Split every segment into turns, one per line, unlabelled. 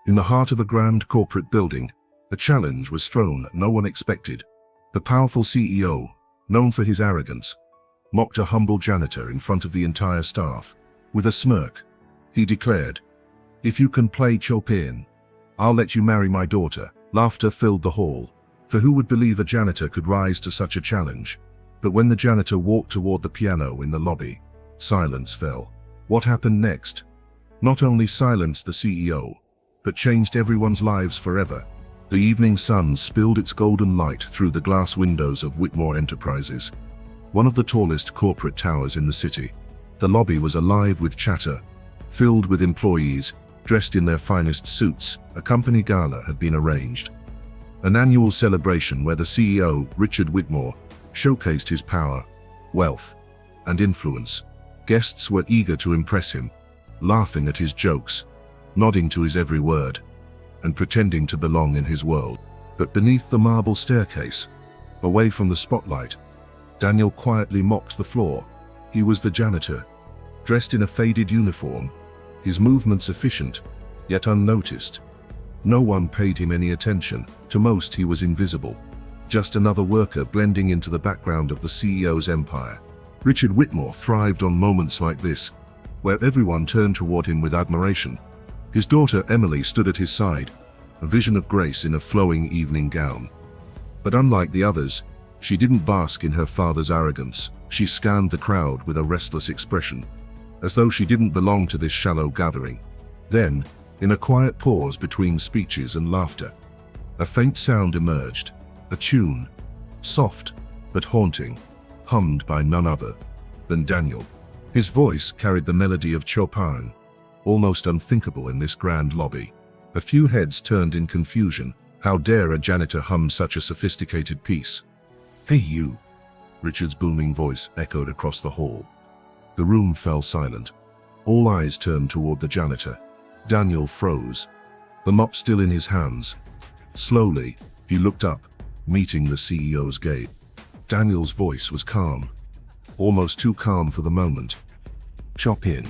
In the heart of a grand corporate building, a challenge was thrown that no one expected. The powerful CEO, known for his arrogance, mocked a humble janitor in front of the entire staff. With a smirk, he declared, "If you can play Chopin, I'll let you marry my daughter." Laughter filled the hall, for who would believe a janitor could rise to such a challenge? But when the janitor walked toward the piano in the lobby, silence fell. What happened next not only silenced the CEO, but changed everyone's lives forever. The evening sun spilled its golden light through the glass windows of Whitmore Enterprises, one of the tallest corporate towers in the city. The lobby was alive with chatter, filled with employees dressed in their finest suits. A company gala had been arranged, an annual celebration where the CEO, Richard Whitmore, showcased his power, wealth, and influence. Guests were eager to impress him, laughing at his jokes, nodding to his every word, and pretending to belong in his world. But beneath the marble staircase, away from the spotlight, Daniel quietly mopped the floor. He was the janitor, dressed in a faded uniform, his movements efficient, yet unnoticed. No one paid him any attention. To most, he was invisible, just another worker blending into the background of the CEO's empire. Richard Whitmore thrived on moments like this, where everyone turned toward him with admiration. His daughter Emily stood at his side, a vision of grace in a flowing evening gown. But unlike the others, she didn't bask in her father's arrogance. She scanned the crowd with a restless expression, as though she didn't belong to this shallow gathering. Then, in a quiet pause between speeches and laughter, a faint sound emerged, a tune, soft but haunting, hummed by none other than Daniel. His voice carried the melody of Chopin, almost unthinkable in this grand lobby. A few heads turned in confusion. How dare a janitor hum such a sophisticated piece? "Hey you!" Richard's booming voice echoed across the hall. The room fell silent. All eyes turned toward the janitor. Daniel froze, the mop still in his hands. Slowly, he looked up, meeting the CEO's gaze. Daniel's voice was calm, almost too calm for the moment. "Chopin,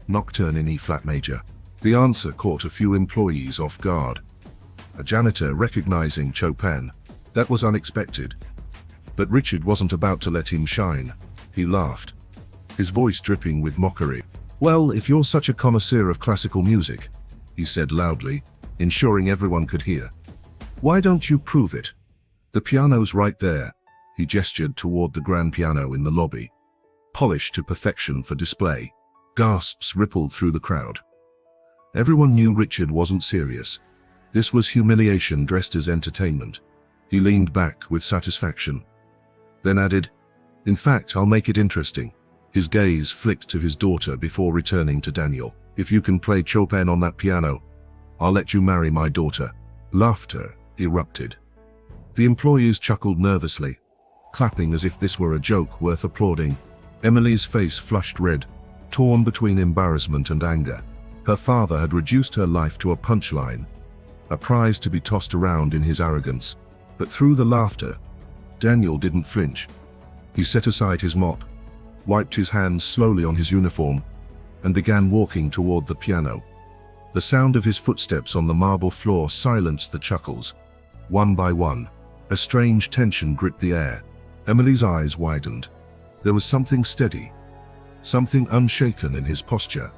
Nocturne in E-flat major." The answer caught a few employees off guard. A janitor recognizing Chopin. That was unexpected. But Richard wasn't about to let him shine. He laughed, his voice dripping with mockery. "Well, if you're such a connoisseur of classical music," he said loudly, ensuring everyone could hear, "why don't you prove it? The piano's right there." He gestured toward the grand piano in the lobby, polished to perfection for display. Gasps rippled through the crowd. Everyone knew Richard wasn't serious. This was humiliation dressed as entertainment. He leaned back with satisfaction, then added, "In fact, I'll make it interesting." His gaze flicked to his daughter before returning to Daniel. "If you can play Chopin on that piano, I'll let you marry my daughter." Laughter erupted. The employees chuckled nervously, clapping as if this were a joke worth applauding. Emily's face flushed red, torn between embarrassment and anger. Her father had reduced her life to a punchline, a prize to be tossed around in his arrogance. But through the laughter, Daniel didn't flinch. He set aside his mop, wiped his hands slowly on his uniform, and began walking toward the piano. The sound of his footsteps on the marble floor silenced the chuckles. One by one, a strange tension gripped the air. Emily's eyes widened. There was something steady, something unshaken in his posture.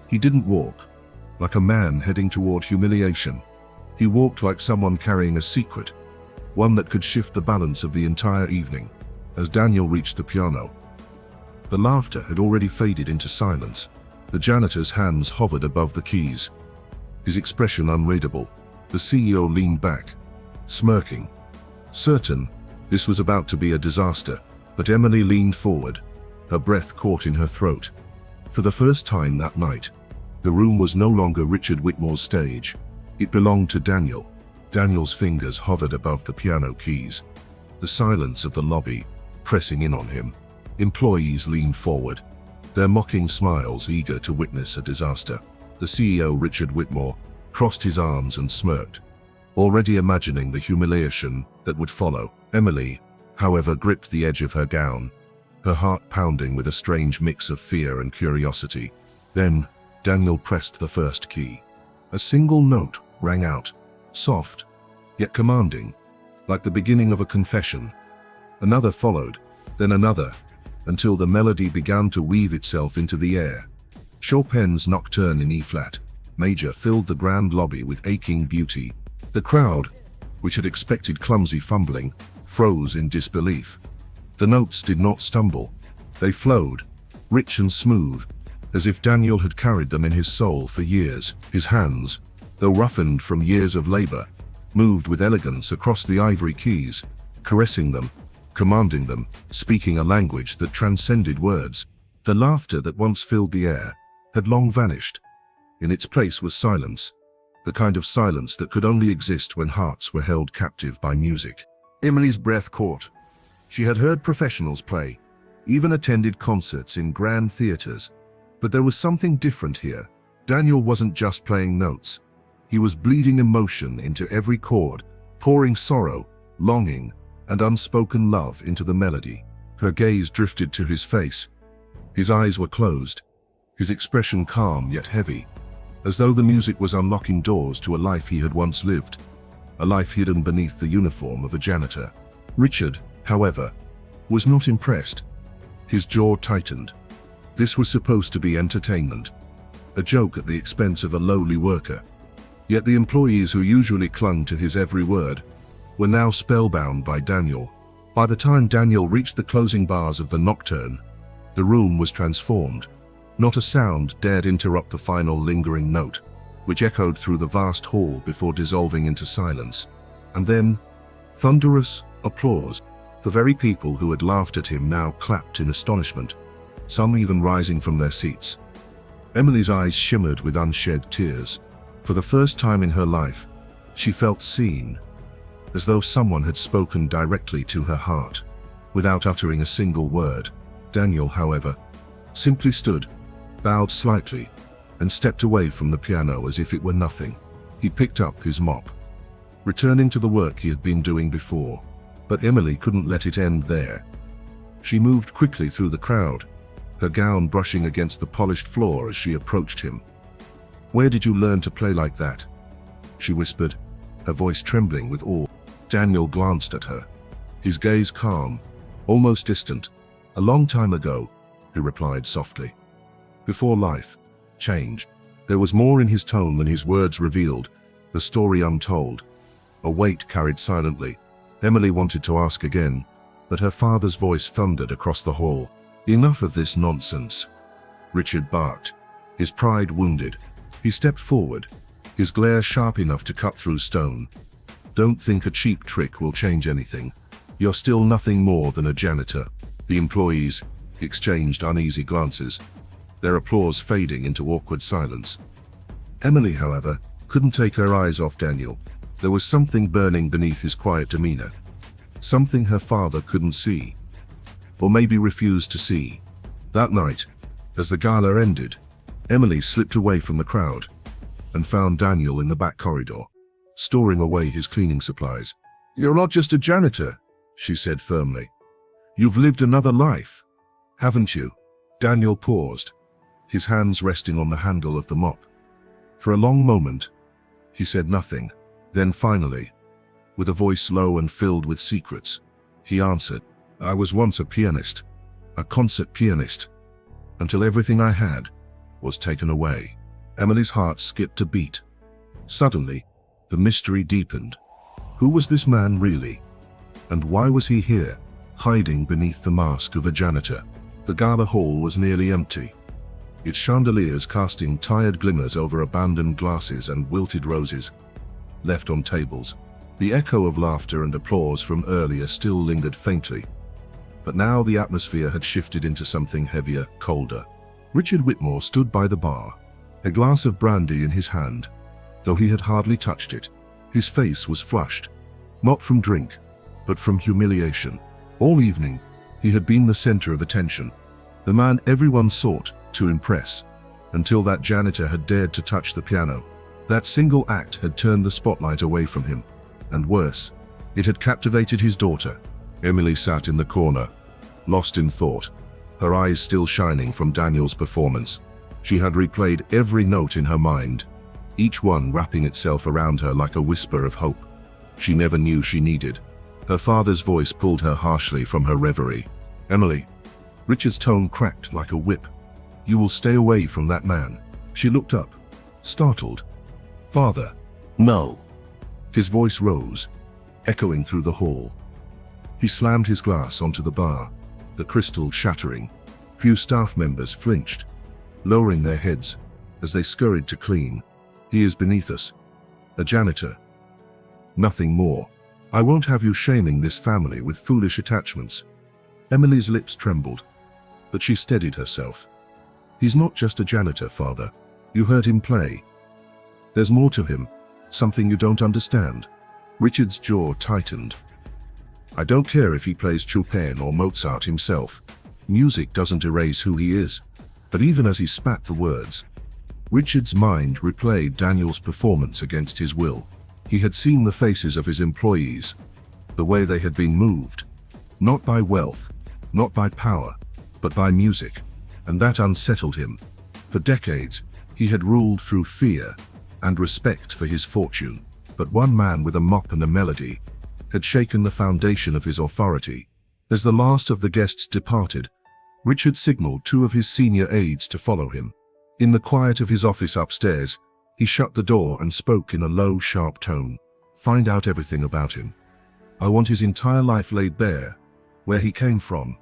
He didn't walk like a man heading toward humiliation. He walked like someone carrying a secret, one that could shift the balance of the entire evening. As Daniel reached the piano, the laughter had already faded into silence. The janitor's hands hovered above the keys, his expression unreadable. The CEO leaned back, smirking, certain this was about to be a disaster. But Emily leaned forward, her breath caught in her throat. For the first time that night, the room was no longer Richard Whitmore's stage. It belonged to Daniel. Daniel's fingers hovered above the piano keys, the silence of the lobby pressing in on him. Employees leaned forward, their mocking smiles eager to witness a disaster. The CEO, Richard Whitmore, crossed his arms and smirked, already imagining the humiliation that would follow. Emily, however, gripped the edge of her gown, her heart pounding with a strange mix of fear and curiosity. Then, Daniel pressed the first key. A single note, rang out, soft, yet commanding, like the beginning of a confession. Another followed, then another, until the melody began to weave itself into the air. Chopin's Nocturne in E-flat major filled the grand lobby with aching beauty. The crowd, which had expected clumsy fumbling, froze in disbelief. The notes did not stumble. They flowed, rich and smooth, as if Daniel had carried them in his soul for years. His hands, though roughened from years of labor, moved with elegance across the ivory keys, caressing them, commanding them, speaking a language that transcended words. The laughter that once filled the air had long vanished. In its place was silence, the kind of silence that could only exist when hearts were held captive by music. Emily's breath caught. She had heard professionals play, even attended concerts in grand theaters, but there was something different here. Daniel wasn't just playing notes. He was bleeding emotion into every chord, pouring sorrow, longing, and unspoken love into the melody. Her gaze drifted to his face. His eyes were closed, his expression calm yet heavy, as though the music was unlocking doors to a life he had once lived, a life hidden beneath the uniform of a janitor. Richard, however, was not impressed. His jaw tightened. This was supposed to be entertainment, a joke at the expense of a lowly worker. Yet the employees who usually clung to his every word were now spellbound by Daniel. By the time Daniel reached the closing bars of the Nocturne, the room was transformed. Not a sound dared interrupt the final lingering note, which echoed through the vast hall before dissolving into silence. And then, thunderous applause. The very people who had laughed at him now clapped in astonishment, some even rising from their seats. Emily's eyes shimmered with unshed tears. For the first time in her life, she felt seen, as though someone had spoken directly to her heart, without uttering a single word. Daniel, however, simply stood, bowed slightly, and stepped away from the piano as if it were nothing. He picked up his mop, returning to the work he had been doing before. But Emily couldn't let it end there. She moved quickly through the crowd, her gown brushing against the polished floor as she approached him. "Where did you learn to play like that?" she whispered, her voice trembling with awe. Daniel glanced at her, his gaze calm, almost distant. "A long time ago," he replied softly. "Before life changed." There was more in his tone than his words revealed, the story untold. A weight carried silently. Emily wanted to ask again, but her father's voice thundered across the hall. "Enough of this nonsense," Richard barked, his pride wounded. He stepped forward, his glare sharp enough to cut through stone. "Don't think a cheap trick will change anything. You're still nothing more than a janitor." The employees exchanged uneasy glances, their applause fading into awkward silence. Emily, however, couldn't take her eyes off Daniel. There was something burning beneath his quiet demeanor, something her father couldn't see, or maybe refused to see. That night, as the gala ended, Emily slipped away from the crowd and found Daniel in the back corridor, storing away his cleaning supplies. "You're not just a janitor," she said firmly. "You've lived another life, haven't you?" Daniel paused, his hands resting on the handle of the mop. For a long moment, he said nothing. Then finally, with a voice low and filled with secrets, he answered, "I was once a pianist, a concert pianist, until everything I had was taken away." Emily's heart skipped a beat. Suddenly, the mystery deepened. Who was this man really? And why was he here, hiding beneath the mask of a janitor? The gala hall was nearly empty, its chandeliers casting tired glimmers over abandoned glasses and wilted roses left on tables. The echo of laughter and applause from earlier still lingered faintly, but now the atmosphere had shifted into something heavier, colder. Richard Whitmore stood by the bar, a glass of brandy in his hand, though he had hardly touched it. His face was flushed, not from drink, but from humiliation. All evening, he had been the center of attention, the man everyone sought to impress, until that janitor had dared to touch the piano. That single act had turned the spotlight away from him, and worse, it had captivated his daughter. Emily sat in the corner, lost in thought, her eyes still shining from Daniel's performance. She had replayed every note in her mind, each one wrapping itself around her like a whisper of hope she never knew she needed. Her father's voice pulled her harshly from her reverie. "Emily." Richard's tone cracked like a whip. "You will stay away from that man." She looked up, startled. "Father."
"No."
His voice rose, echoing through the hall. He slammed his glass onto the bar, the crystal shattering. Few staff members flinched, lowering their heads as they scurried to clean. "He is beneath us. A janitor. Nothing more. I won't have you shaming this family with foolish attachments." Emily's lips trembled, but she steadied herself. "He's not just a janitor, Father. You heard him play. There's more to him, something you don't understand." Richard's jaw tightened. "I don't care if he plays Chopin or Mozart himself. Music doesn't erase who he is." But even as he spat the words, Richard's mind replayed Daniel's performance against his will. He had seen the faces of his employees, the way they had been moved, not by wealth, not by power, but by music, and that unsettled him. For decades, he had ruled through fear and respect for his fortune, but one man with a mop and a melody had shaken the foundation of his authority. As the last of the guests departed, Richard signaled two of his senior aides to follow him. In the quiet of his office upstairs, he shut the door and spoke in a low, sharp tone. "Find out everything about him. I want his entire life laid bare, where he came from,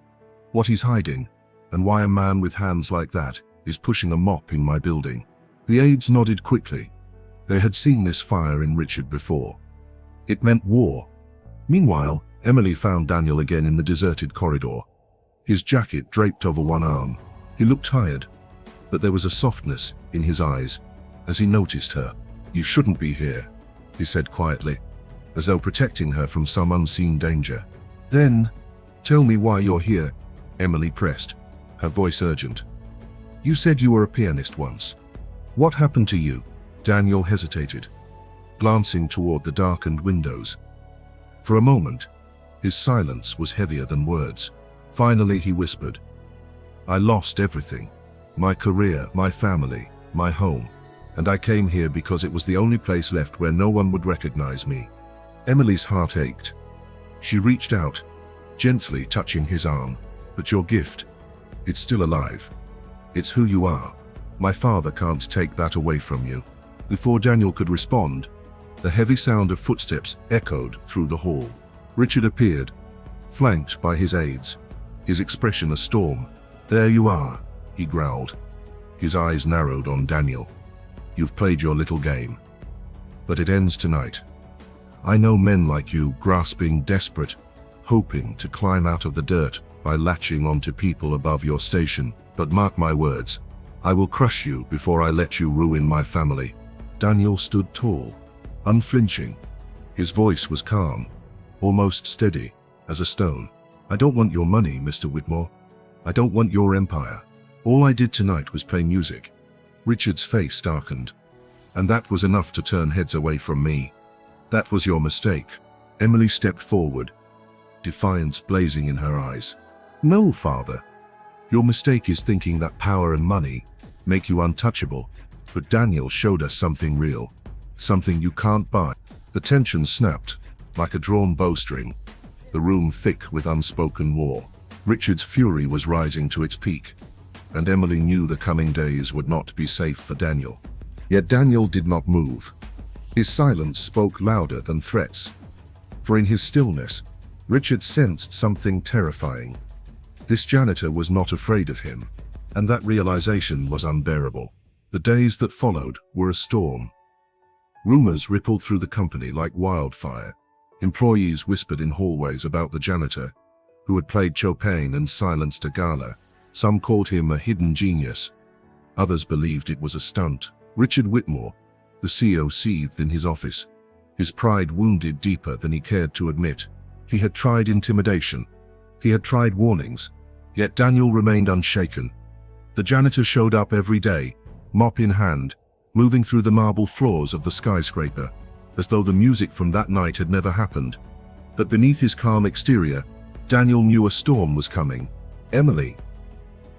what he's hiding, and why a man with hands like that is pushing a mop in my building." The aides nodded quickly. They had seen this fire in Richard before. It meant war. Meanwhile, Emily found Daniel again in the deserted corridor. His jacket draped over one arm. He looked tired, but there was a softness in his eyes as he noticed her. "You shouldn't be here," he said quietly, as though protecting her from some unseen danger. "Then, tell me why you're here," Emily pressed, her voice urgent. "You said you were a pianist once. What happened to you?" Daniel hesitated, glancing toward the darkened windows. For a moment, his silence was heavier than words. Finally he whispered, "I lost everything. My career, my family, my home. And I came here because it was the only place left where no one would recognize me." Emily's heart ached. She reached out, gently touching his arm. "But your gift, it's still alive. It's who you are. My father can't take that away from you." Before Daniel could respond, the heavy sound of footsteps echoed through the hall. Richard appeared, flanked by his aides, his expression a storm. "There you are," he growled. His eyes narrowed on Daniel. "You've played your little game. But it ends tonight. I know men like you grasping, desperate, hoping to climb out of the dirt by latching onto people above your station. But mark my words, I will crush you before I let you ruin my family." Daniel stood tall, unflinching. His voice was calm, almost steady as a stone. "I don't want your money, Mr. Whitmore. I don't want your empire. All I did tonight was play music." Richard's face darkened. "And that was enough to turn heads away from me. That was your mistake." Emily stepped forward, defiance blazing in her eyes. "No, Father. Your mistake is thinking that power and money make you untouchable." But Daniel showed us something real, something you can't buy. The tension snapped, like a drawn bowstring, the room thick with unspoken war. Richard's fury was rising to its peak, and Emily knew the coming days would not be safe for Daniel. Yet Daniel did not move. His silence spoke louder than threats. For in his stillness, Richard sensed something terrifying. This janitor was not afraid of him, and that realization was unbearable. The days that followed were a storm. Rumors rippled through the company like wildfire. Employees whispered in hallways about the janitor, who had played Chopin and silenced a gala. Some called him a hidden genius. Others believed it was a stunt. Richard Whitmore, the CEO, seethed in his office, his pride wounded deeper than he cared to admit. He had tried intimidation. He had tried warnings. Yet Daniel remained unshaken. The janitor showed up every day, mop in hand, moving through the marble floors of the skyscraper, as though the music from that night had never happened. But beneath his calm exterior, Daniel knew a storm was coming. Emily,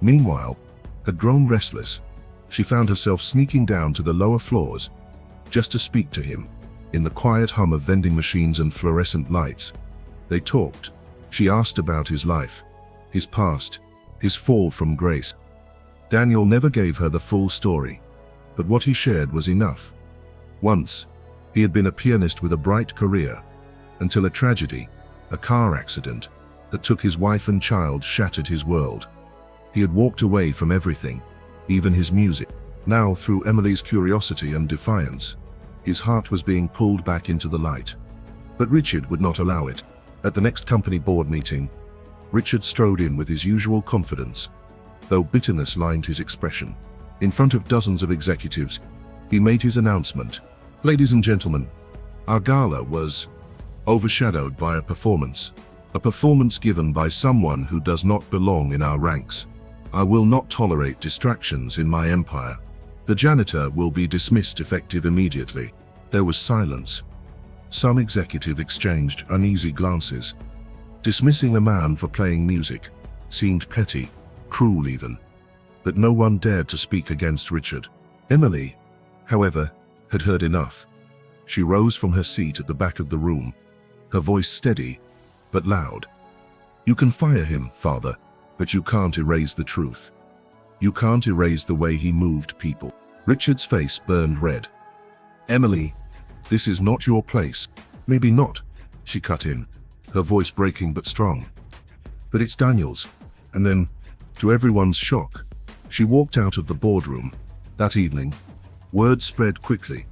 meanwhile, had grown restless. She found herself sneaking down to the lower floors, just to speak to him. In the quiet hum of vending machines and fluorescent lights, they talked. She asked about his life, his past, his fall from grace. Daniel never gave her the full story, but what he shared was enough. Once, he had been a pianist with a bright career, until a tragedy, a car accident, that took his wife and child shattered his world. He had walked away from everything, even his music. Now, through Emily's curiosity and defiance, his heart was being pulled back into the light. But Richard would not allow it. At the next company board meeting, Richard strode in with his usual confidence, though bitterness lined his expression. In front of dozens of executives, he made his announcement. Ladies and gentlemen, our gala was overshadowed by a performance given by someone who does not belong in our ranks. I will not tolerate distractions in my empire. The janitor will be dismissed effective immediately. There was silence. Some executive exchanged uneasy glances. Dismissing a man for playing music seemed petty, cruel even. But no one dared to speak against Richard. Emily, however, had heard enough. She rose from her seat at the back of the room, her voice steady but loud. You can fire him, father, but you can't erase the truth. You can't erase the way he moved people. Richard's face burned red. Emily, this is not your place. Maybe not, she cut in, her voice breaking but strong. But it's Daniel's. And then, to everyone's shock, she walked out of the boardroom. That evening, word spread quickly.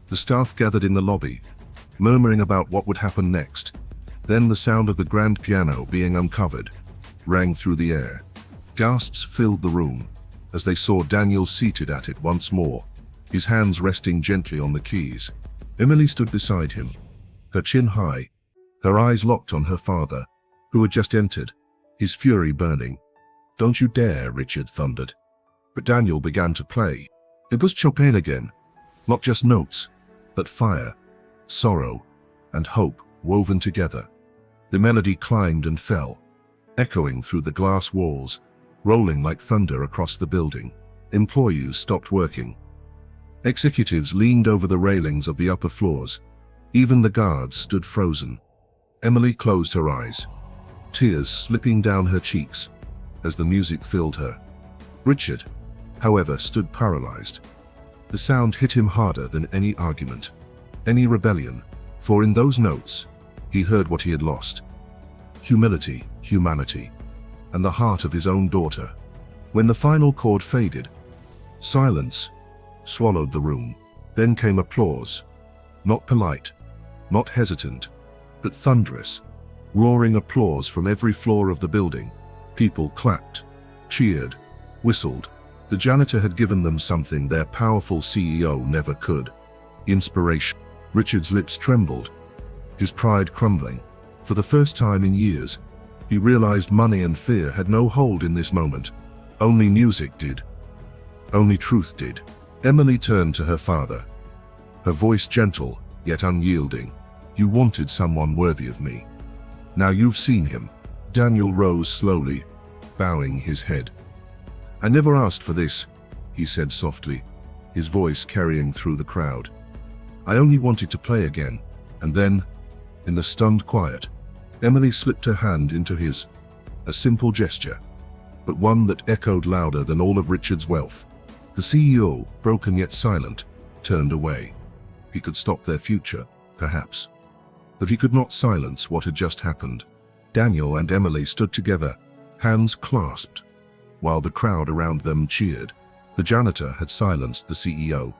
The staff gathered in the lobby, murmuring about what would happen next. Then the sound of the grand piano being uncovered rang through the air. Gasps filled the room as they saw Daniel seated at it once more, his hands resting gently on the keys. Emily stood beside him, her chin high, her eyes locked on her father, who had just entered, his fury burning. Don't you dare, Richard thundered. But Daniel began to play. It was Chopin again, not just notes, but fire, sorrow, and hope woven together. The melody climbed and fell, echoing through the glass walls, rolling like thunder across the building. Employees stopped working. Executives leaned over the railings of the upper floors. Even the guards stood frozen. Emily closed her eyes, tears slipping down her cheeks as the music filled her. Richard, however, stood paralyzed. The sound hit him harder than any argument, any rebellion, for in those notes, he heard what he had lost. Humility, humanity, and the heart of his own daughter. When the final chord faded, silence swallowed the room. Then came applause. Not polite, not hesitant, but thunderous, roaring applause from every floor of the building. People clapped, cheered, whistled. The janitor had given them something their powerful CEO never could. Inspiration. Richard's lips trembled, his pride crumbling. For the first time in years, he realized money and fear had no hold in this moment. Only music did. Only truth did. Emily turned to her father, her voice gentle yet unyielding. You wanted someone worthy of me. Now you've seen him. Daniel rose slowly, bowing his head. I never asked for this, he said softly, his voice carrying through the crowd. I only wanted to play again. And then, in the stunned quiet, Emily slipped her hand into his, a simple gesture, but one that echoed louder than all of Richard's wealth. The CEO, broken yet silent, turned away. He could stop their future, perhaps, but he could not silence what had just happened. Daniel and Emily stood together, hands clasped, while the crowd around them cheered. The janitor had silenced the CEO,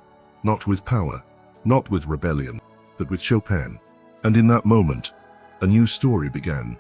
not with power, not with rebellion, but with Chopin. And in that moment, a new story began.